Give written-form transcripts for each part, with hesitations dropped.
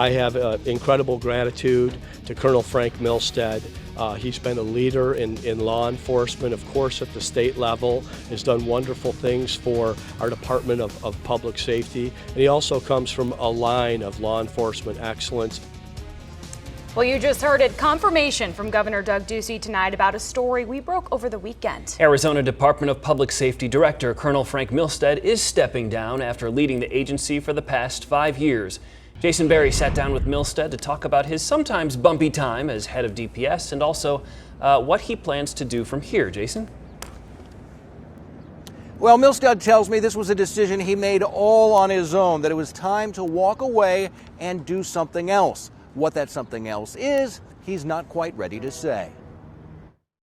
I have incredible gratitude to Colonel Frank Milstead. He's been a leader in law enforcement, of course, at the state level, has done wonderful things for our Department of Public Safety, and he also comes from a line of law enforcement excellence. Well, you just heard it. Confirmation from Governor Doug Ducey tonight about a story we broke over the weekend. Arizona Department of Public Safety Director Colonel Frank Milstead is stepping down after leading the agency for the past 5 years. Jason Berry sat down with Milstead to talk about his sometimes bumpy time as head of DPS and also what he plans to do from here. Jason? Well, Milstead tells me this was a decision he made all on his own, that it was time to walk away and do something else. What that something else is, he's not quite ready to say.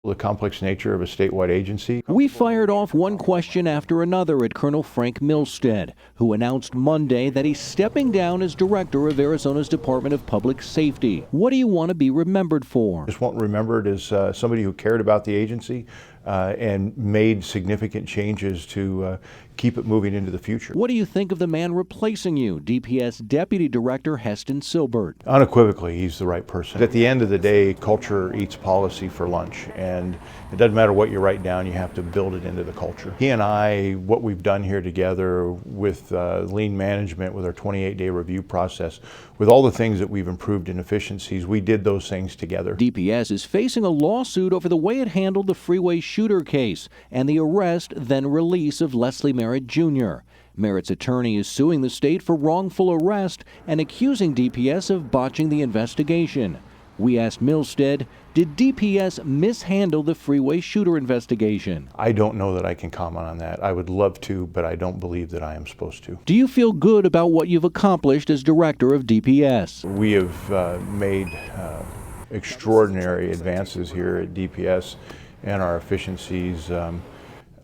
The complex nature of a statewide agency. We fired off one question after another at Colonel Frank Milstead, who announced Monday that he's stepping down as director of Arizona's Department of Public Safety. What do you want to be remembered for? I just want remembered as somebody who cared about the agency and made significant changes to keep it moving into the future. What do you think of the man replacing you, DPS Deputy Director Heston Silbert? Unequivocally, he's the right person. At the end of the day, culture eats policy for lunch, and it doesn't matter what you write down, you have to build it into the culture. He and I, what we've done here together with lean management, with our 28-day review process, with all the things that we've improved in efficiencies, we did those things together. DPS is facing a lawsuit over the way it handled the freeway shooter case and the arrest then release of Leslie Merritt Jr. Merritt's attorney is suing the state for wrongful arrest and accusing DPS of botching the investigation. We asked Milstead, did DPS mishandle the freeway shooter investigation? I don't know that I can comment on that. I would love to, but I don't believe that I am supposed to. Do you feel good about what you've accomplished as director of DPS? We have made extraordinary advances here at DPS and our efficiencies.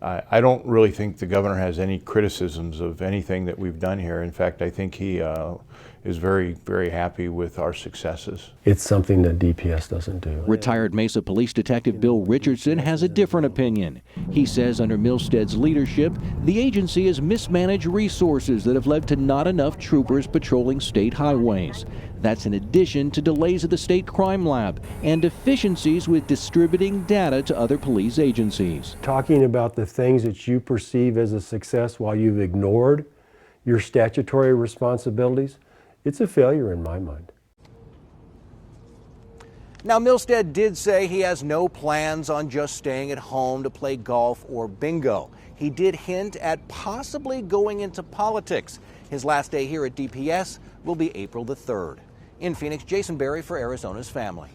I don't really think the governor has any criticisms of anything that we've done here. In fact, I think he is very, very happy with our successes. It's something that DPS doesn't do. Retired Mesa Police Detective Bill Richardson has a different opinion. He says under Milstead's leadership, the agency has mismanaged resources that have led to not enough troopers patrolling state highways. That's in addition to delays at the state crime lab and deficiencies with distributing data to other police agencies. Talking about the things that you perceive as a success while you've ignored your statutory responsibilities, it's a failure in my mind. Now, Milstead did say he has no plans on just staying at home to play golf or bingo. He did hint at possibly going into politics. His last day here at DPS will be April the 3rd. In Phoenix, Jason Berry for Arizona's Family.